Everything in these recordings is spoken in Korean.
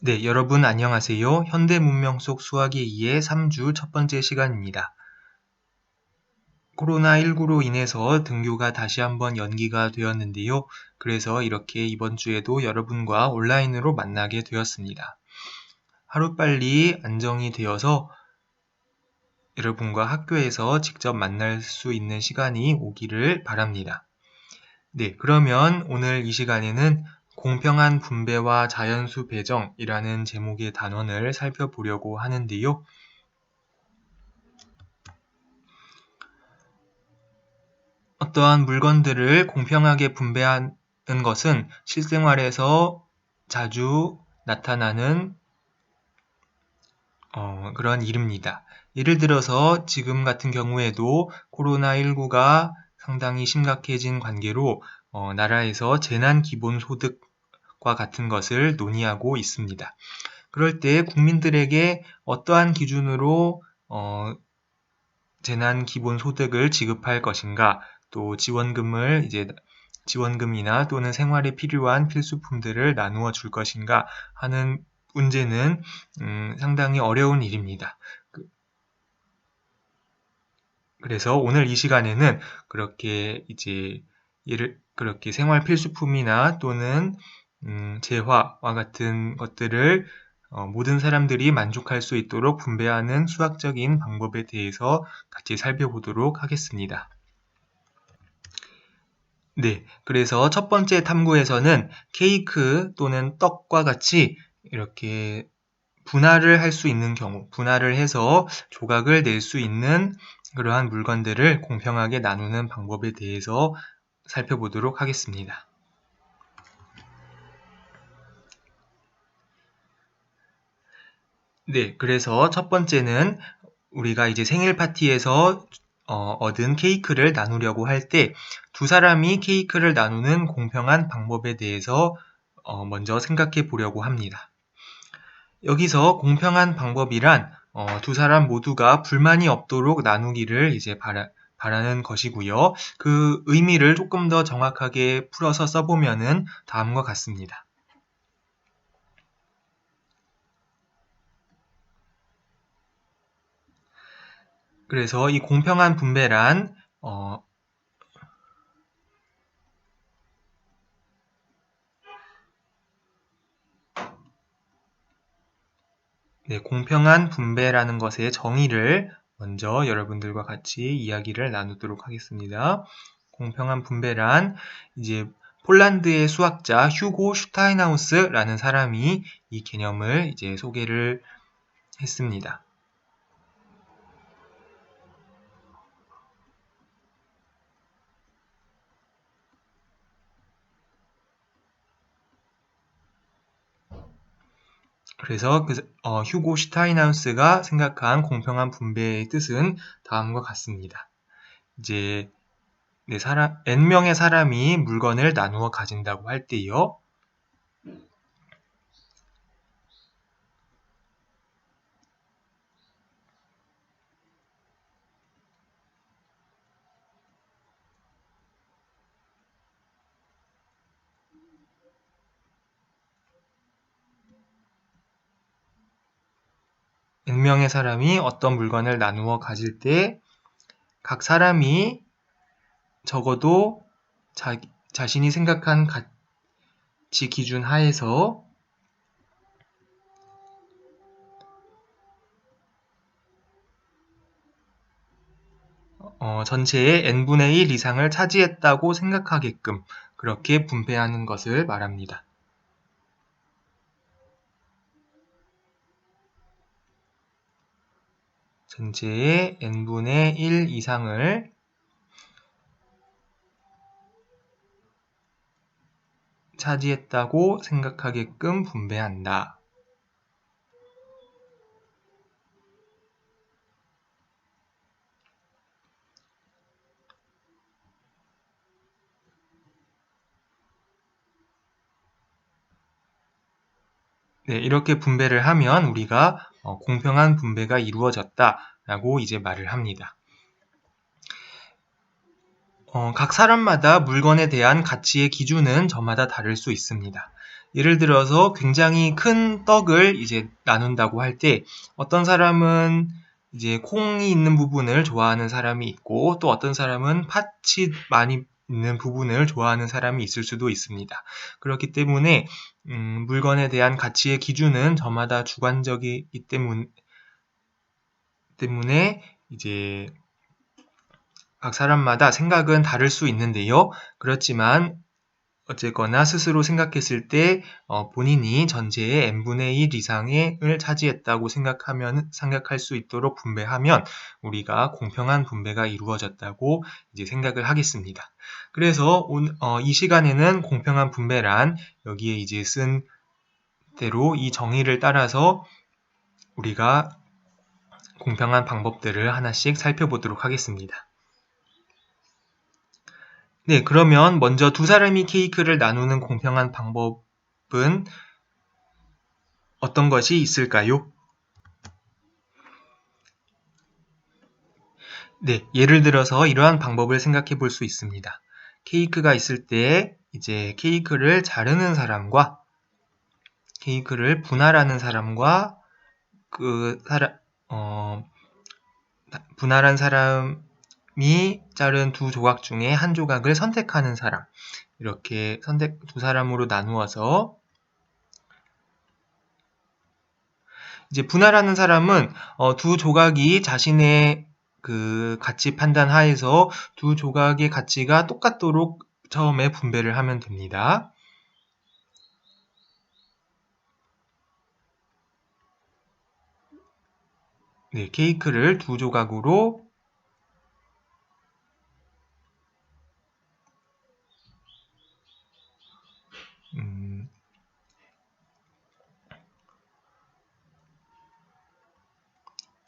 네, 여러분 안녕하세요. 현대 문명 속 수학의 2의 3주 첫 번째 시간입니다. 코로나19로 인해서 등교가 다시 한번 연기가 되었는데요. 그래서 이렇게 이번 주에도 여러분과 온라인으로 만나게 되었습니다. 하루빨리 안정이 되어서 여러분과 학교에서 직접 만날 수 있는 시간이 오기를 바랍니다. 네, 그러면 오늘 이 시간에는 공평한 분배와 자연수 배정이라는 제목의 단원을 살펴보려고 하는데요. 어떠한 물건들을 공평하게 분배하는 것은 실생활에서 자주 나타나는 그런 일입니다. 예를 들어서 지금 같은 경우에도 코로나19가 상당히 심각해진 관계로 나라에서 재난기본소득과 같은 것을 논의하고 있습니다. 그럴 때 국민들에게 어떠한 기준으로 재난기본소득을 지급할 것인가, 또 지원금이나 또는 생활에 필요한 필수품들을 나누어 줄 것인가 하는 문제는 상당히 어려운 일입니다. 그래서 오늘 이 시간에는 그렇게 생활 필수품이나 또는 재화와 같은 것들을 모든 사람들이 만족할 수 있도록 분배하는 수학적인 방법에 대해서 같이 살펴보도록 하겠습니다. 네, 그래서 첫 번째 탐구에서는 케이크 또는 떡과 같이 이렇게 분할을 할 수 있는 경우, 분할을 해서 조각을 낼 수 있는 그러한 물건들을 공평하게 나누는 방법에 대해서 살펴보도록 하겠습니다. 네, 그래서 첫 번째는 우리가 이제 생일 파티에서 얻은 케이크를 나누려고 할 때 두 사람이 케이크를 나누는 공평한 방법에 대해서 먼저 생각해 보려고 합니다. 여기서 공평한 방법이란 두 사람 모두가 불만이 없도록 나누기를 이제 바라는 것이고요. 그 의미를 조금 더 정확하게 풀어서 써보면은 다음과 같습니다. 그래서 이 공평한 분배란 공평한 분배라는 것의 정의를 먼저 여러분들과 같이 이야기를 나누도록 하겠습니다. 공평한 분배란 이제 폴란드의 수학자 휴고 슈타인하우스라는 사람이 이 개념을 이제 소개를 했습니다. 그래서 휴고 슈타인하우스가 생각한 공평한 분배의 뜻은 다음과 같습니다. 이제 n명의 사람이 물건을 나누어 가진다고 할 때요. n명의 사람이 어떤 물건을 나누어 가질 때 각 사람이 적어도 자신이 생각한 가치 기준 하에서 전체의 n분의 1 이상을 차지했다고 생각하게끔 그렇게 분배하는 것을 말합니다. 전체의 n분의 1 이상을 차지했다고 생각하게끔 분배한다. 네, 이렇게 분배를 하면 우리가 공평한 분배가 이루어졌다라고 이제 말을 합니다. 각 사람마다 물건에 대한 가치의 기준은 저마다 다를 수 있습니다. 예를 들어서 굉장히 큰 떡을 이제 나눈다고 할 때 어떤 사람은 이제 콩이 있는 부분을 좋아하는 사람이 있고 또 어떤 사람은 팥이 많이 있는 부분을 좋아하는 사람이 있을 수도 있습니다. 그렇기 때문에 물건에 대한 가치의 기준은 저마다 주관적이기 때문에 이제 각 사람마다 생각은 다를 수 있는데요. 그렇지만 어쨌거나 스스로 생각했을 때 본인이 전체의 n분의 1 이상을 차지했다고 생각할 수 있도록 분배하면 우리가 공평한 분배가 이루어졌다고 이제 생각을 하겠습니다. 그래서 이 시간에는 공평한 분배란 여기에 이제 쓴 대로 이 정의를 따라서 우리가 공평한 방법들을 하나씩 살펴보도록 하겠습니다. 네, 그러면 먼저 두 사람이 케이크를 나누는 공평한 방법은 어떤 것이 있을까요? 네, 예를 들어서 이러한 방법을 생각해 볼 수 있습니다. 케이크가 있을 때 이제 케이크를 자르는 사람과 케이크를 분할하는 사람과 분할한 사람이 자른 두 조각 중에 한 조각을 선택하는 사람, 이렇게 두 사람으로 나누어서 이제 분할하는 사람은 두 조각이 자신의 그 가치 판단 하에서 두 조각의 가치가 똑같도록 처음에 분배를 하면 됩니다. 네, 케이크를 두 조각으로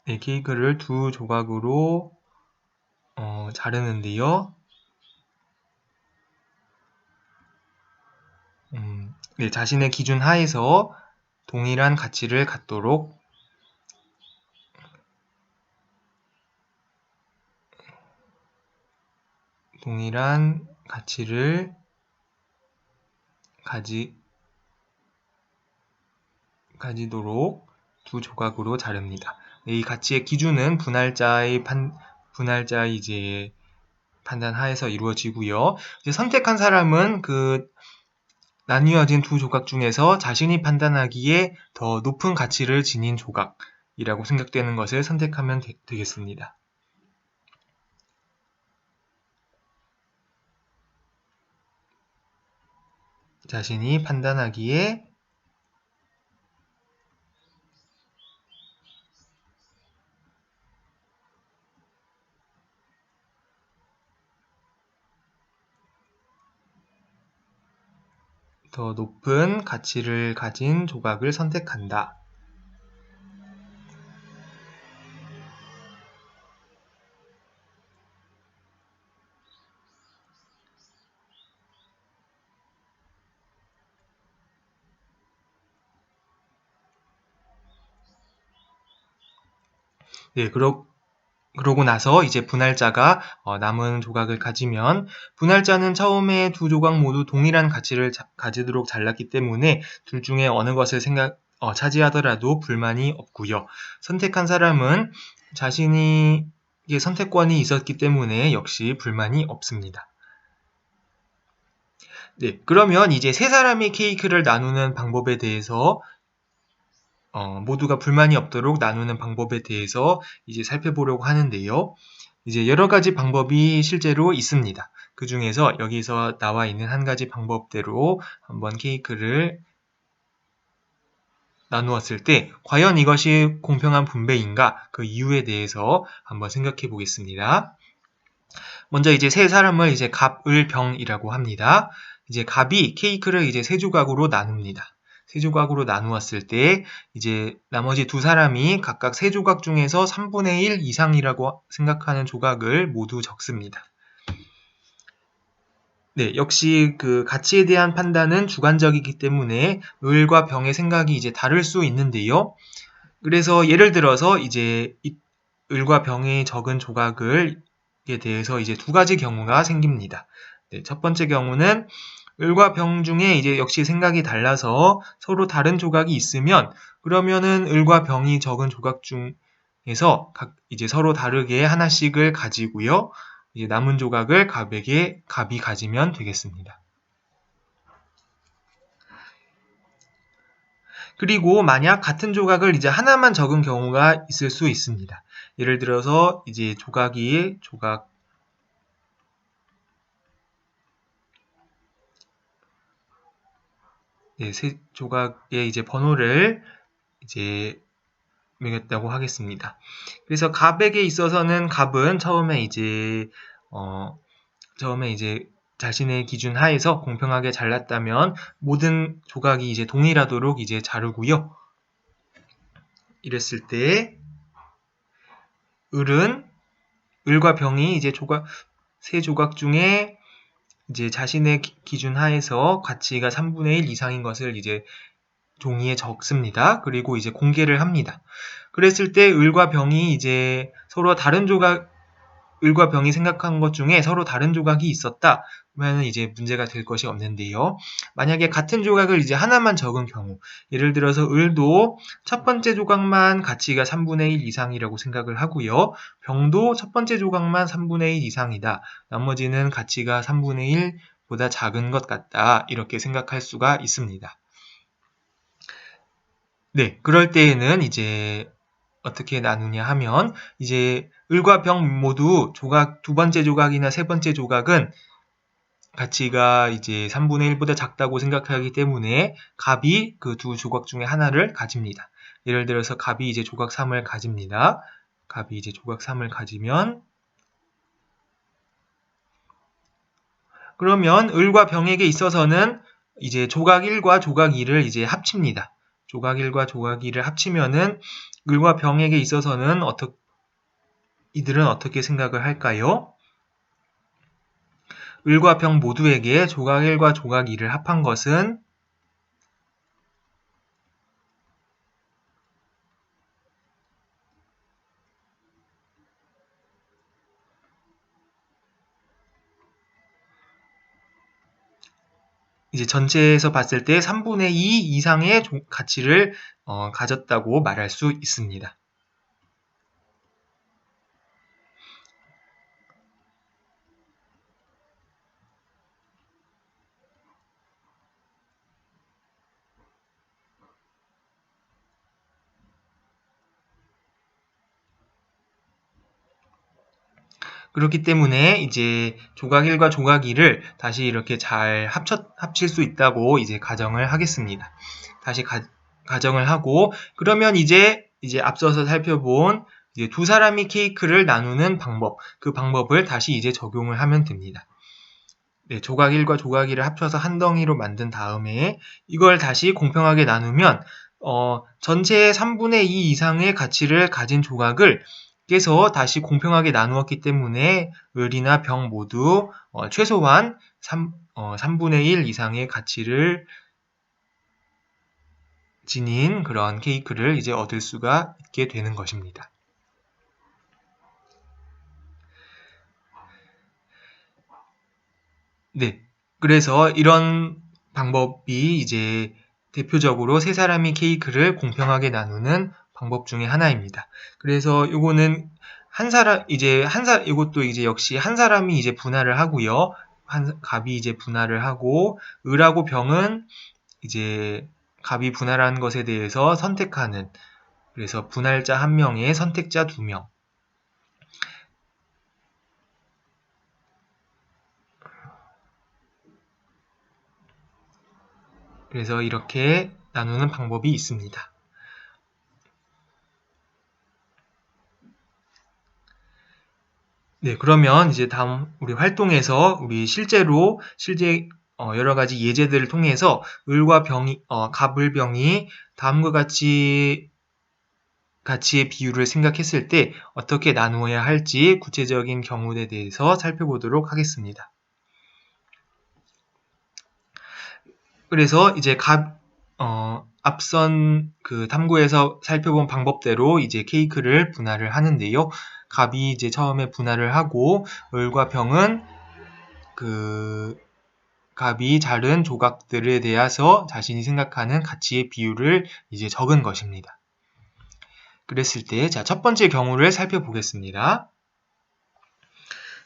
네, 케이크를 두 조각으로 자르는데요. 네, 자신의 기준 하에서 동일한 가치를 갖도록 동일한 가치를 가지도록 두 조각으로 자릅니다. 이 가치의 기준은 분할자의 이제 판단하에서 이루어지고요. 이제 선택한 사람은 그 나뉘어진 두 조각 중에서 자신이 판단하기에 더 높은 가치를 지닌 조각이라고 생각되는 것을 선택하면 되겠습니다. 자신이 판단하기에 더 높은 가치를 가진 조각을 선택한다. 네, 그러고 나서 이제 분할자가 남은 조각을 가지면 분할자는 처음에 두 조각 모두 동일한 가치를 가지도록 잘랐기 때문에 둘 중에 어느 것을 차지하더라도 불만이 없고요. 선택한 사람은 자신이 선택권이 있었기 때문에 역시 불만이 없습니다. 네, 그러면 이제 세 사람이 케이크를 나누는 방법에 대해서 모두가 불만이 없도록 나누는 방법에 대해서 이제 살펴보려고 하는데요. 이제 여러 가지 방법이 실제로 있습니다. 그 중에서 여기서 나와 있는 한 가지 방법대로 한번 케이크를 나누었을 때 과연 이것이 공평한 분배인가 그 이유에 대해서 한번 생각해 보겠습니다. 먼저 이제 세 사람을 이제 갑, 을, 병이라고 합니다. 이제 갑이 케이크를 이제 세 조각으로 나눕니다. 세 조각으로 나누었을 때 이제 나머지 두 사람이 각각 세 조각 중에서 3분의 1 이상이라고 생각하는 조각을 모두 적습니다. 네, 역시 그 가치에 대한 판단은 주관적이기 때문에 을과 병의 생각이 이제 다를 수 있는데요. 그래서 예를 들어서 이제 을과 병이 적은 조각을 대해서 이제 두 가지 경우가 생깁니다. 네, 첫 번째 경우는 을과 병 중에 이제 역시 생각이 달라서 서로 다른 조각이 있으면 그러면은 을과 병이 적은 조각 중에서 이제 서로 다르게 하나씩을 가지고요. 이제 남은 조각을 갑이 가지면 되겠습니다. 그리고 만약 같은 조각을 이제 하나만 적은 경우가 있을 수 있습니다. 예를 들어서 이제 세 조각의 이제 번호를 이제 매겼다고 하겠습니다. 그래서 갑에게 있어서는 갑은 처음에 이제 자신의 기준 하에서 공평하게 잘랐다면 모든 조각이 이제 동일하도록 이제 자르고요. 이랬을 때 을과 병이 이제 세 조각 중에 이제 자신의 기준 하에서 가치가 3분의 1 이상인 것을 이제 종이에 적습니다. 그리고 이제 공개를 합니다. 그랬을 때 을과 병이 이제 서로 다른 을과 병이 생각한 것 중에 서로 다른 조각이 있었다. 그러면 이제 문제가 될 것이 없는데요. 만약에 같은 조각을 이제 하나만 적은 경우, 예를 들어서 을도 첫 번째 조각만 가치가 3분의 1 이상이라고 생각을 하고요. 병도 첫 번째 조각만 3분의 1 이상이다. 나머지는 가치가 3분의 1보다 작은 것 같다. 이렇게 생각할 수가 있습니다. 네, 그럴 때에는 이제 어떻게 나누냐 하면 이제 을과 병 모두 두 번째 조각이나 세 번째 조각은 가치가 이제 3분의 1보다 작다고 생각하기 때문에 갑이 그 두 조각 중에 하나를 가집니다. 예를 들어서 갑이 이제 조각 3을 가집니다. 갑이 이제 조각 3을 가지면 그러면 을과 병에게 있어서는 이제 조각 1과 조각 2를 이제 합칩니다. 조각 1과 조각 2를 합치면은 을과 병에게 있어서는 이들은 어떻게 생각을 할까요? 을과 병 모두에게 조각 1과 조각 2를 합한 것은 이제 전체에서 봤을 때 3분의 2 이상의 가치를 가졌다고 말할 수 있습니다. 그렇기 때문에 이제 조각 1과 조각 2를 다시 이렇게 잘 합칠 수 있다고 이제 가정을 하겠습니다. 다시 가정을 하고 그러면 이제 앞서서 살펴본 이제 두 사람이 케이크를 나누는 방법, 그 방법을 다시 이제 적용을 하면 됩니다. 네, 조각 1과 조각 2를 합쳐서 한 덩이로 만든 다음에 이걸 다시 공평하게 나누면 전체의 3분의 2 이상의 가치를 가진 조각을 깨서 다시 공평하게 나누었기 때문에 을이나 병 모두 최소한 3분의 1 이상의 가치를 지닌 그런 케이크를 이제 얻을 수가 있게 되는 것입니다. 네. 그래서 이런 방법이 이제 대표적으로 세 사람이 케이크를 공평하게 나누는 방법 중에 하나입니다. 그래서 요거는 이것도 이제 역시 한 사람이 이제 분할을 하고요. 갑이 이제 분할을 하고, 을하고 병은 이제 갑이 분할한 것에 대해서 선택하는, 그래서 분할자 1명에 선택자 2명. 그래서 이렇게 나누는 방법이 있습니다. 네, 그러면 이제 다음 우리 활동에서 우리 실제 여러 가지 예제들을 통해서 갑을병이 다음과 같이 가치의 비율을 생각했을 때 어떻게 나누어야 할지 구체적인 경우에 대해서 살펴보도록 하겠습니다. 그래서 이제 앞선 그 탐구에서 살펴본 방법대로 이제 케이크를 분할을 하는데요. 갑이 이제 처음에 분할을 하고 을과 병은 갑이 자른 조각들에 대해서 자신이 생각하는 가치의 비율을 이제 적은 것입니다. 그랬을 때, 자, 첫 번째 경우를 살펴보겠습니다.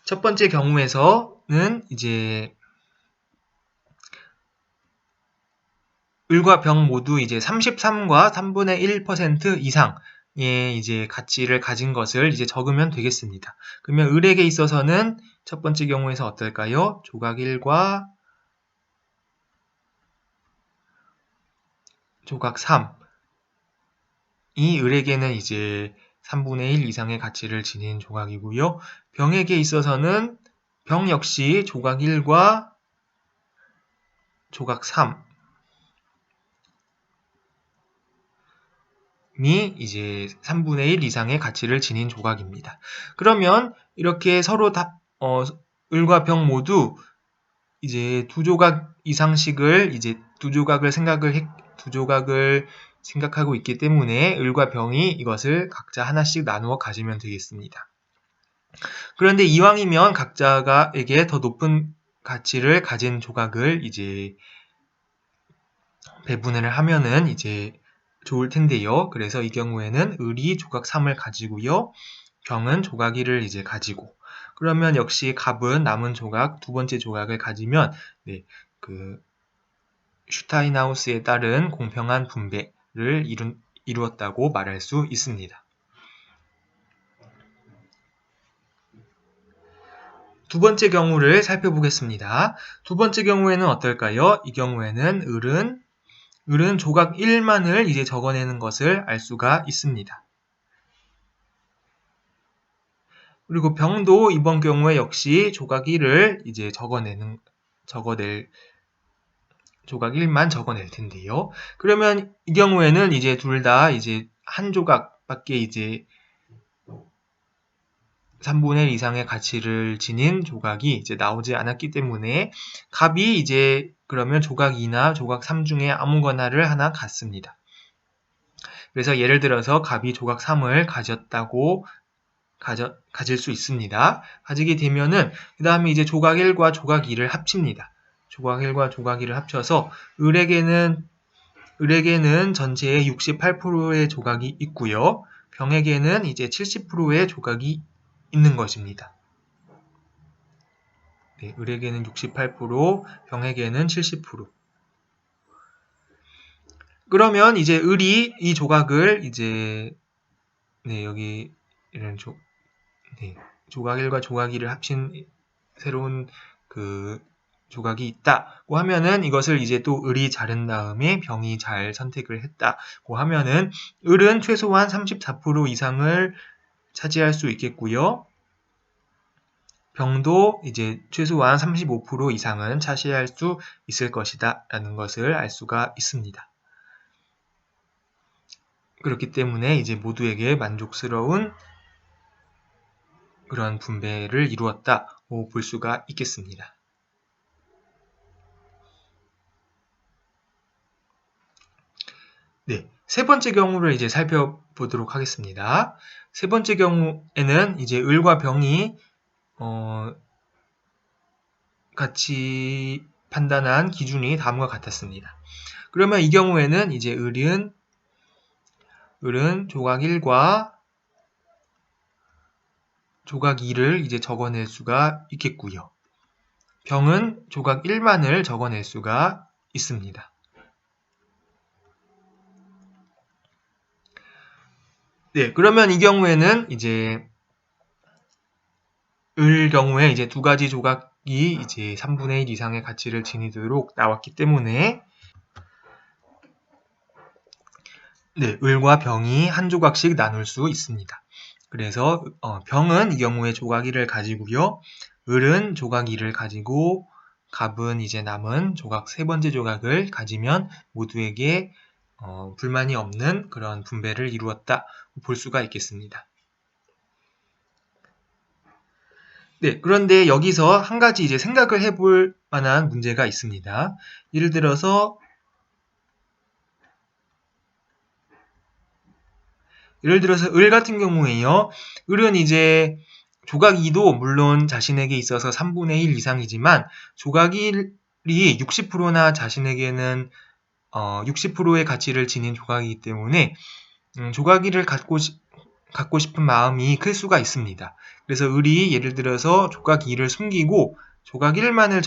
첫 번째 경우에서는 이제 을과 병 모두 이제 33과 3분의 1% 이상의 이제 가치를 가진 것을 이제 적으면 되겠습니다. 그러면 을에게 있어서는 첫 번째 경우에서 어떨까요? 조각 1과 조각 3. 이 을에게는 이제 3분의 1 이상의 가치를 지닌 조각이고요. 병에게 있어서는 병 역시 조각 1과 조각 3. 이 이제 3분의 1 이상의 가치를 지닌 조각입니다. 그러면 이렇게 서로 을과 병 모두 이제 두 조각 이상씩을 이제 두 조각을 생각하고 있기 때문에 을과 병이 이것을 각자 하나씩 나누어 가지면 되겠습니다. 그런데 이왕이면 각자에게 더 높은 가치를 가진 조각을 이제 배분을 하면은 이제 좋을 텐데요. 그래서 이 경우에는 을이 조각 3을 가지고요. 병은 조각 1을 이제 가지고 그러면 역시 갑은 남은 조각 두 번째 조각을 가지면 슈타인하우스에 따른 공평한 분배를 이루었다고 말할 수 있습니다. 두 번째 경우를 살펴보겠습니다. 두 번째 경우에는 어떨까요? 이 경우에는 을은 조각 1만을 이제 적어내는 것을 알 수가 있습니다. 그리고 병도 이번 경우에 역시 조각 1을 이제 적어낼 조각 1만 적어낼 텐데요. 그러면 이 경우에는 이제 둘 다 이제 한 조각밖에 이제 3분의 1 이상의 가치를 지닌 조각이 이제 나오지 않았기 때문에 갑이 이제 그러면 조각 2나 조각 3 중에 아무거나를 하나 갖습니다. 그래서 예를 들어서 갑이 조각 3을 가질 수 있습니다. 가지게 되면은 그 다음에 이제 조각 1과 조각 2를 합칩니다. 조각 1과 조각 2를 합쳐서 을에게는 전체의 68%의 조각이 있고요. 병에게는 이제 70%의 조각이 있는 것입니다. 네, 을에게는 68%, 병에게는 70%. 그러면 이제 을이 이 조각을 이제 여기 이런 조각 1과 조각 2를 합친 새로운 조각이 있다고 하면은 이것을 이제 또 을이 자른 다음에 병이 잘 선택을 했다고 하면은 을은 최소한 34% 이상을 차지할 수 있겠고요. 병도 이제 최소한 35% 이상은 차지할 수 있을 것이다 라는 것을 알 수가 있습니다. 그렇기 때문에 이제 모두에게 만족스러운 그런 분배를 이루었다고 볼 수가 있겠습니다. 네, 세 번째 경우를 이제 살펴보도록 하겠습니다. 세 번째 경우에는 이제 을과 병이 같이 판단한 기준이 다음과 같았습니다. 그러면 이 경우에는 이제 을은 조각 1과 조각 2를 이제 적어낼 수가 있겠고요. 병은 조각 1만을 적어낼 수가 있습니다. 네, 그러면 이 경우에는 이제 을 경우에 이제 두 가지 조각이 이제 3분의 1 이상의 가치를 지니도록 나왔기 때문에 네, 을과 병이 한 조각씩 나눌 수 있습니다. 그래서 병은 이 경우에 조각 1을 가지고요. 을은 조각 2를 가지고 갑은 이제 남은 조각 세 번째 조각을 가지면 모두에게 불만이 없는 그런 분배를 이루었다 볼 수가 있겠습니다. 네, 그런데 여기서 한 가지 이제 생각을 해볼 만한 문제가 있습니다. 예를 들어서 예를 들어서 을 같은 경우에요. 을은 이제 조각 2도 물론 자신에게 있어서 3분의 1 이상이지만 조각 1이 60%나 자신에게는 60%의 가치를 지닌 조각이기 때문에 조각 1을 갖고 싶은 마음이 클 수가 있습니다. 그래서 을이 예를 들어서 조각 2를 숨기고 조각 1만을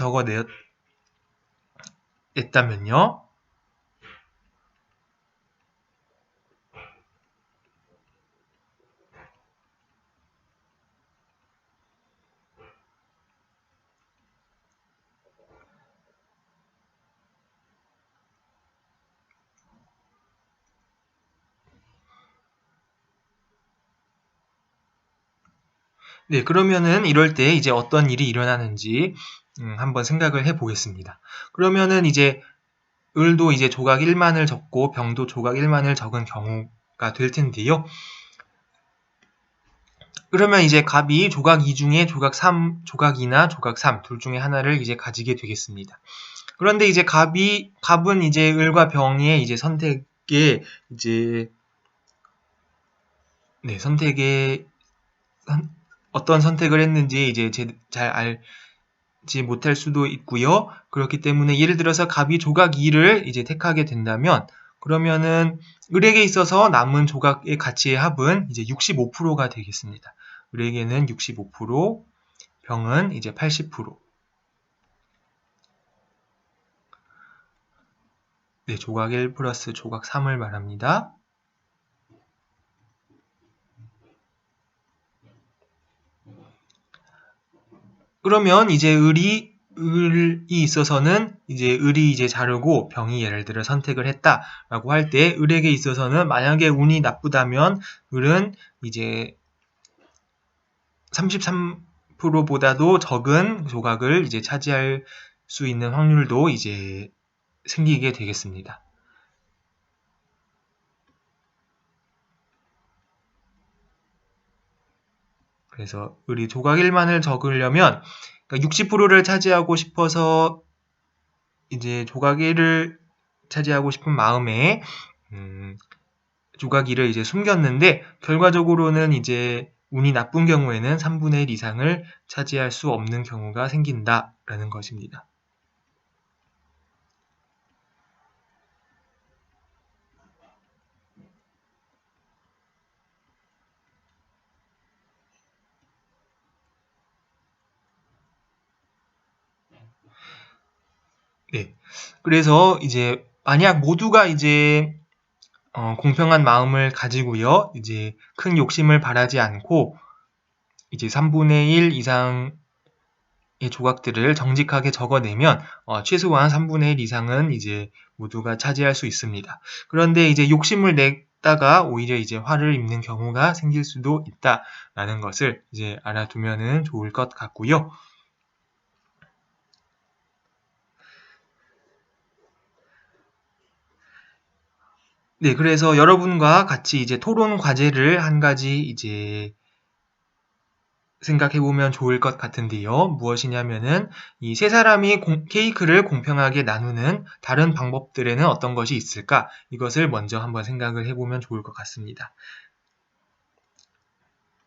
적어냈다면요. 네, 그러면은 이럴 때 이제 어떤 일이 일어나는지 한번 생각을 해 보겠습니다. 그러면은 이제 을도 이제 조각 1만을 적고 병도 조각 1만을 적은 경우가 될 텐데요. 그러면 이제 갑이 조각 2 중에 조각 2나 조각 3 둘 중에 하나를 이제 가지게 되겠습니다. 그런데 이제 갑은 이제 을과 병의 이제 선택에 이제 어떤 선택을 했는지 이제 잘 알지 못할 수도 있고요. 그렇기 때문에 예를 들어서 갑이 조각 2를 이제 택하게 된다면 그러면은 을에게 있어서 남은 조각의 가치의 합은 이제 65%가 되겠습니다. 을에게는 65%, 병은 이제 80%. 네, 조각 1 플러스 조각 3을 말합니다. 그러면 이제 을이 있어서는 이제 을이 이제 자르고 병이 예를 들어 선택을 했다라고 할 때 을에게 있어서는 만약에 운이 나쁘다면 을은 이제 33%보다도 적은 조각을 이제 차지할 수 있는 확률도 이제 생기게 되겠습니다. 그래서 을이 조각 1만을 적으려면 그러니까 60%를 차지하고 싶어서 이제 조각 1을 차지하고 싶은 마음에 조각 2를 이제 숨겼는데 결과적으로는 이제 운이 나쁜 경우에는 3분의 1 이상을 차지할 수 없는 경우가 생긴다라는 것입니다. 네. 그래서 이제 만약 모두가 이제 공평한 마음을 가지고요. 이제 큰 욕심을 바라지 않고 이제 3분의 1 이상의 조각들을 정직하게 적어내면 최소한 3분의 1 이상은 이제 모두가 차지할 수 있습니다. 그런데 이제 욕심을 냈다가 오히려 이제 화를 입는 경우가 생길 수도 있다라는 것을 이제 알아두면은 좋을 것 같고요. 네, 그래서 여러분과 같이 이제 토론 과제를 한 가지 이제 생각해 보면 좋을 것 같은데요. 무엇이냐면은 이 세 사람이 케이크를 공평하게 나누는 다른 방법들에는 어떤 것이 있을까? 이것을 먼저 한번 생각을 해보면 좋을 것 같습니다.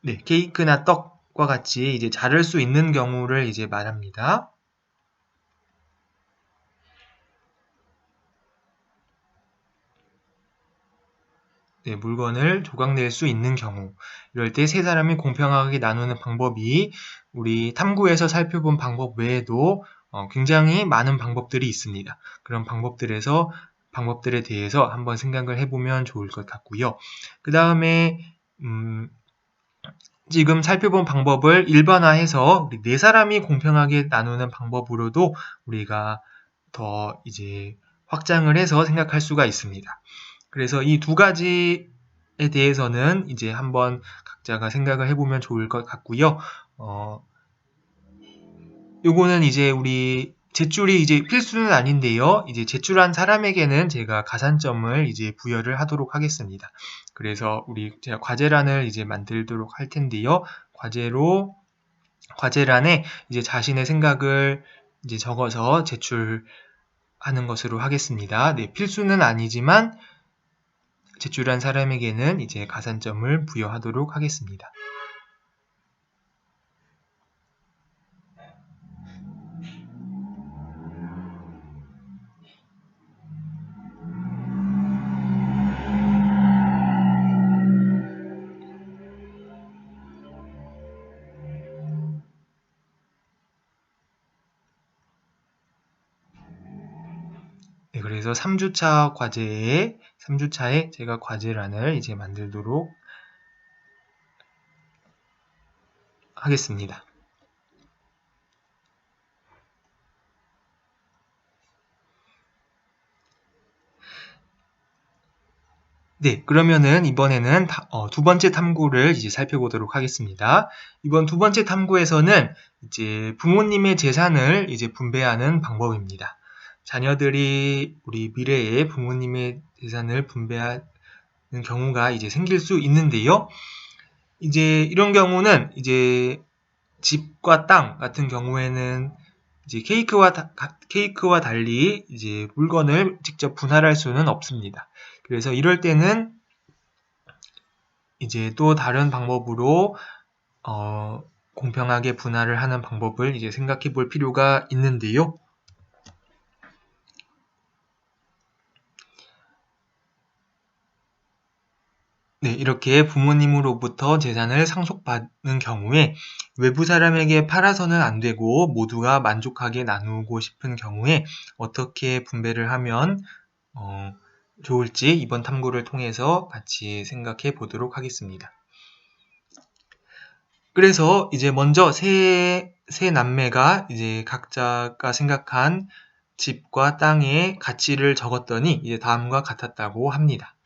네, 케이크나 떡과 같이 이제 자를 수 있는 경우를 이제 말합니다. 네, 물건을 조각낼 수 있는 경우. 이럴 때 세 사람이 공평하게 나누는 방법이 우리 탐구에서 살펴본 방법 외에도 굉장히 많은 방법들이 있습니다. 그런 방법들에 대해서 한번 생각을 해보면 좋을 것 같고요. 그 다음에 지금 살펴본 방법을 일반화해서 우리 네 사람이 공평하게 나누는 방법으로도 우리가 더 이제 확장을 해서 생각할 수가 있습니다. 그래서 이 두 가지에 대해서는 이제 한번 각자가 생각을 해보면 좋을 것 같고요. 요거는 이제 우리 제출이 이제 필수는 아닌데요. 이제 제출한 사람에게는 제가 가산점을 이제 부여를 하도록 하겠습니다. 그래서 제가 과제란을 이제 만들도록 할 텐데요. 과제란에 이제 자신의 생각을 이제 적어서 제출하는 것으로 하겠습니다. 네, 필수는 아니지만 제출한 사람에게는 이제 가산점을 부여하도록 하겠습니다. 네, 그래서 3주차에 제가 과제란을 이제 만들도록 하겠습니다. 네, 그러면은 이번에는 두 번째 탐구를 이제 살펴보도록 하겠습니다. 이번 두 번째 탐구에서는 이제 부모님의 재산을 이제 분배하는 방법입니다. 자녀들이 우리 미래에 부모님의 재산을 분배하는 경우가 이제 생길 수 있는데요. 이제 이런 경우는 이제 집과 땅 같은 경우에는 이제 케이크와 달리 이제 물건을 직접 분할할 수는 없습니다. 그래서 이럴 때는 이제 또 다른 방법으로 공평하게 분할을 하는 방법을 이제 생각해 볼 필요가 있는데요. 네, 이렇게 부모님으로부터 재산을 상속받는 경우에 외부 사람에게 팔아서는 안 되고 모두가 만족하게 나누고 싶은 경우에 어떻게 분배를 하면 좋을지 이번 탐구를 통해서 같이 생각해 보도록 하겠습니다. 그래서 이제 먼저 세 남매가 이제 각자가 생각한 집과 땅의 가치를 적었더니 이제 다음과 같았다고 합니다.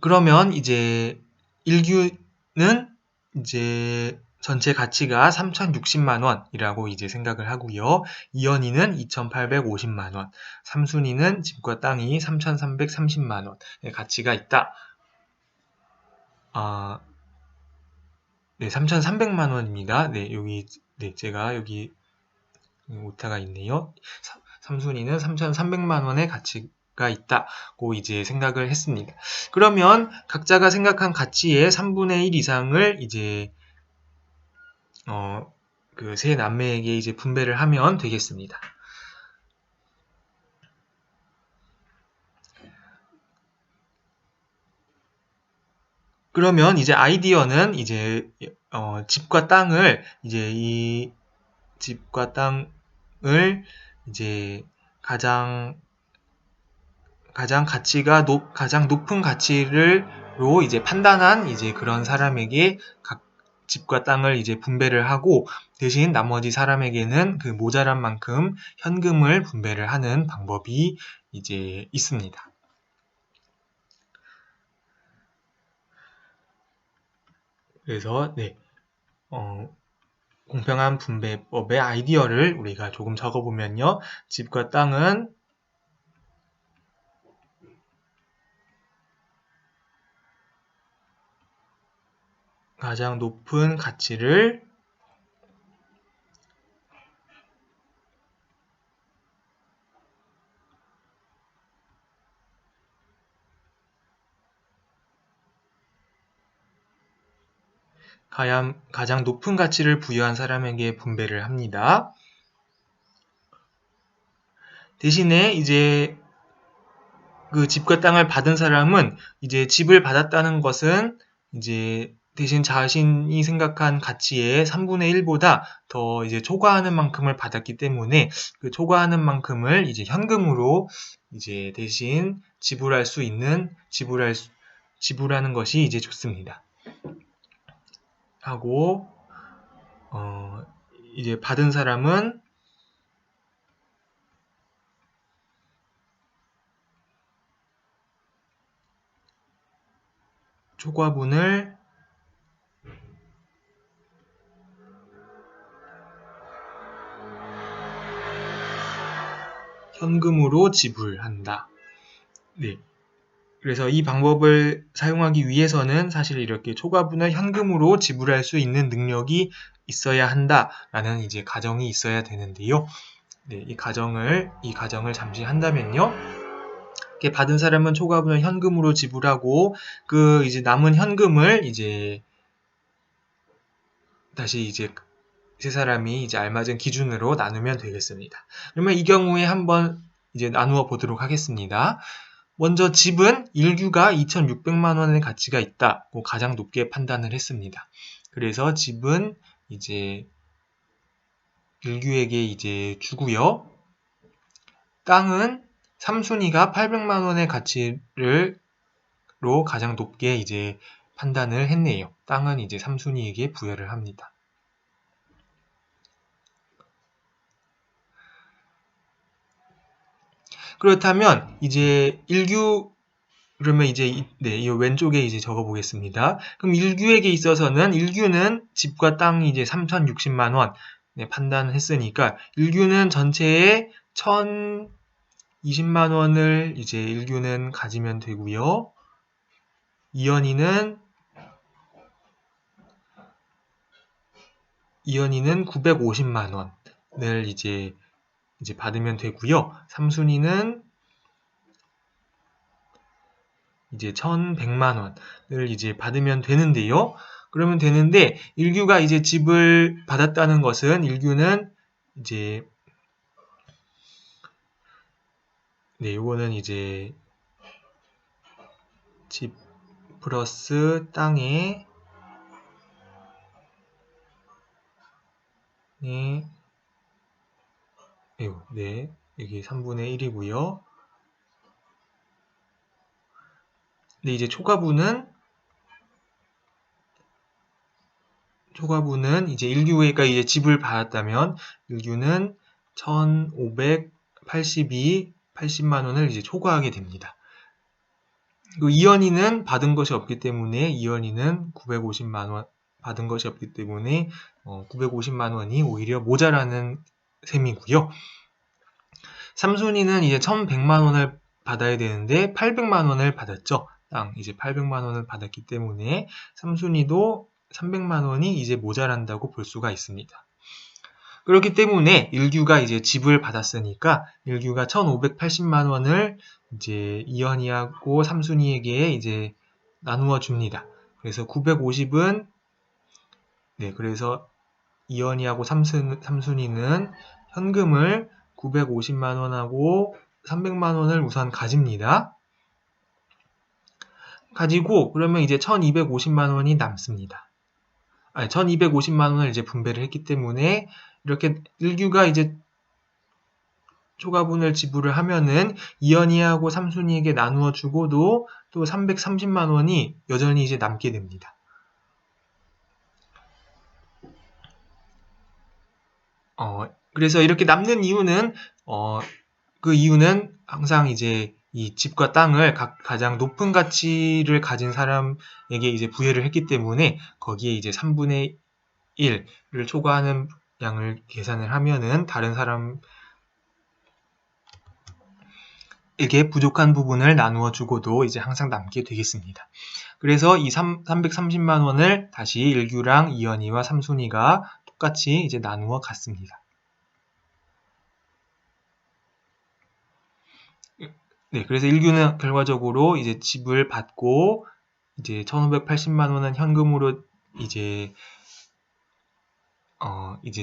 그러면 이제 1규는 이제 전체 가치가 3,060만 원이라고 이제 생각을 하고요. 2연이는 2,850만 원, 3순위는 집과 땅이 3,330만 원의 가치가 있다. 네, 3,300만 원입니다. 네, 여기 제가 여기 오타가 있네요. 3순위는 3,300만 원의 가치가 있다고 이제 생각을 했습니다. 그러면 각자가 생각한 가치의 3분의 1 이상을 이제 그 세 남매에게 이제 분배를 하면 되겠습니다. 그러면 이제 아이디어는 이제 집과 땅을 이제 이 집과 땅을 이제 가장 높은 가치로 이제 판단한 이제 그런 사람에게 각 집과 땅을 이제 분배를 하고 대신 나머지 사람에게는 그 모자란 만큼 현금을 분배를 하는 방법이 이제 있습니다. 그래서 공평한 분배법의 아이디어를 우리가 조금 적어보면요. 집과 땅은 가장 높은 가치를 가장 높은 가치를 부여한 사람에게 분배를 합니다. 대신에 이제 그 집과 땅을 받은 사람은 이제 집을 받았다는 것은 이제 대신 자신이 생각한 가치의 3분의 1보다 더 이제 초과하는 만큼을 받았기 때문에 그 초과하는 만큼을 이제 현금으로 이제 대신 지불하는 것이 이제 좋습니다. 하고 이제 받은 사람은 초과분을 현금으로 지불한다. 네. 그래서 이 방법을 사용하기 위해서는 사실 이렇게 초과분을 현금으로 지불할 수 있는 능력이 있어야 한다라는 이제 가정이 있어야 되는데요. 네, 이 가정을 잠시 한다면요. 이렇게 받은 사람은 초과분을 현금으로 지불하고 그 이제 남은 현금을 이제 다시 이제 세 사람이 이제 알맞은 기준으로 나누면 되겠습니다. 그러면 이 경우에 한번 이제 나누어 보도록 하겠습니다. 먼저 집은 일규가 2,600만 원의 가치가 있다고 가장 높게 판단을 했습니다. 그래서 집은 이제 일규에게 이제 주고요. 땅은 삼순이가 800만 원의 가치를 로 가장 높게 이제 판단을 했네요. 땅은 이제 삼순이에게 부여를 합니다. 그렇다면 이제 일규 그러면 이제 이 왼쪽에 이제 적어 보겠습니다. 그럼 일규에게 있어서는 일규는 집과 땅이 이제 3,060만 원 판단을 했으니까 일규는 전체에 1,020만 원을 이제 일규는 가지면 되고요. 이현이는 950만 원을 이제 받으면 되고요. 삼순이는 이제 1,100만 원을 이제 받으면 되는데요. 그러면 되는데 일규가 이제 집을 받았다는 것은 일규는 이제 요거는 이제 집 플러스 땅에 여기 3분의 1이고요. 근데 이제 초과분은 이제 일규가 이제 집을 받았다면 일규는 1,580만 원을 이제 초과하게 됩니다. 그리고 이현이는 받은 것이 없기 때문에 이현이는 950만 원 받은 것이 없기 때문에 950만 원이 오히려 모자라는 셈이고요. 삼순이는 이제 1,100만 원을 받아야 되는데 800만 원을 받았죠. 땅 이제 800만 원을 받았기 때문에 삼순이도 300만 원이 이제 모자란다고 볼 수가 있습니다. 그렇기 때문에 일규가 이제 집을 받았으니까 일규가 1,580만 원을 이제 이현이하고 삼순이에게 이제 나누어 줍니다. 그래서 950은 그래서 이현이하고 삼순이는 현금을 950만 원하고 300만 원을 우선 가집니다. 가지고 그러면 이제 1,250만 원이 남습니다. 1,250만 원을 이제 분배를 했기 때문에 이렇게 일규가 이제 초과분을 지불을 하면은 이현이하고 삼순이에게 나누어 주고도 또 330만 원이 여전히 이제 남게 됩니다. 그래서 이렇게 남는 이유는 그 이유는 항상 이제 이 집과 땅을 가장 높은 가치를 가진 사람에게 이제 부여를 했기 때문에 거기에 이제 3분의 1을 초과하는 양을 계산을 하면은 다른 사람에게 부족한 부분을 나누어 주고도 이제 항상 남게 되겠습니다. 그래서 이 330만 원을 다시 일규랑 이현이와 삼순이가 똑같이 이제 나누어 갔습니다. 그래서 일규는 결과적으로 이제 집을 받고 이제 1,580만 원은 현금으로 이제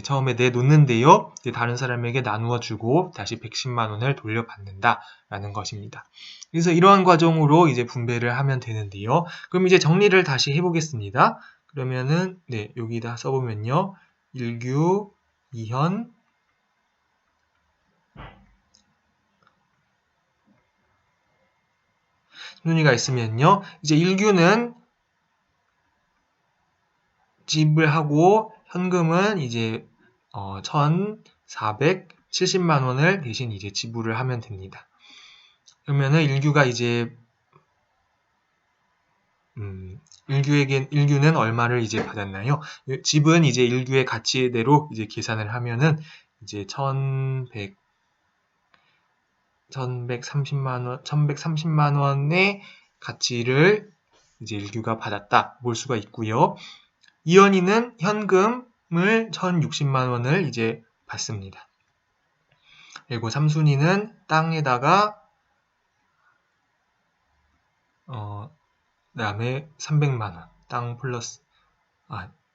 처음에 내놓는데요. 다른 사람에게 나누어 주고 다시 110만 원을 돌려받는다라는 것입니다. 그래서 이러한 과정으로 이제 분배를 하면 되는데요. 그럼 이제 정리를 다시 해보겠습니다. 그러면은 여기다 써보면요. 일규, 이현, 순위가 있으면요. 이제 일규는 집을 하고 현금은 이제 1,470만 원을 대신 이제 지불을 하면 됩니다. 그러면은 일규가 이제 일규는 얼마를 이제 받았나요? 집은 이제 일규의 가치대로 이제 계산을 하면은 이제 1,130만 원의 가치를 이제 일규가 받았다 볼 수가 있고요. 이현이는 현금을 1,060만 원을 이제 받습니다. 그리고 삼순이는 땅에다가 다음에 300만 원. 땅 플러스,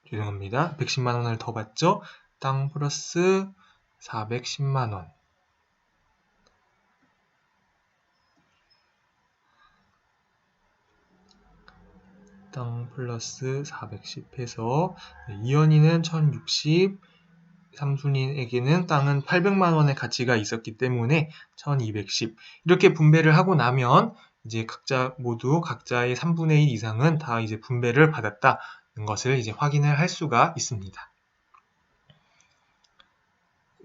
죄송합니다. 110만 원을 더 받죠? 땅 플러스 410만 원. 땅 플러스 410 해서 이현이는 1060, 삼순이에게는 땅은 800만 원의 가치가 있었기 때문에 1210. 이렇게 분배를 하고 나면 이제 각자 모두 각자의 3분의 1 이상은 다 이제 분배를 받았다는 것을 이제 확인을 할 수가 있습니다.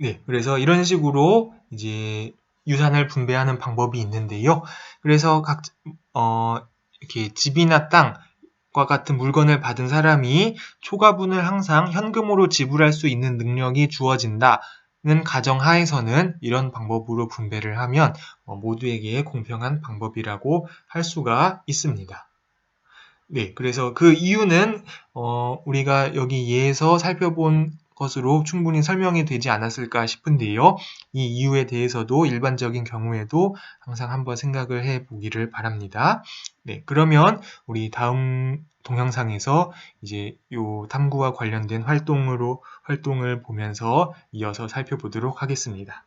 네, 그래서 이런 식으로 이제 유산을 분배하는 방법이 있는데요. 그래서 이렇게 집이나 땅과 같은 물건을 받은 사람이 초과분을 항상 현금으로 지불할 수 있는 능력이 주어진다는 가정하에서는 이런 방법으로 분배를 하면 모두에게 공평한 방법이라고 할 수가 있습니다. 네, 그래서 그 이유는 우리가 여기 예에서 살펴본 것으로 충분히 설명이 되지 않았을까 싶은데요. 이 이유에 대해서도 일반적인 경우에도 항상 한번 생각을 해 보기를 바랍니다. 네, 그러면 우리 다음 동영상에서 이제 요 탐구와 관련된 활동을 보면서 이어서 살펴보도록 하겠습니다.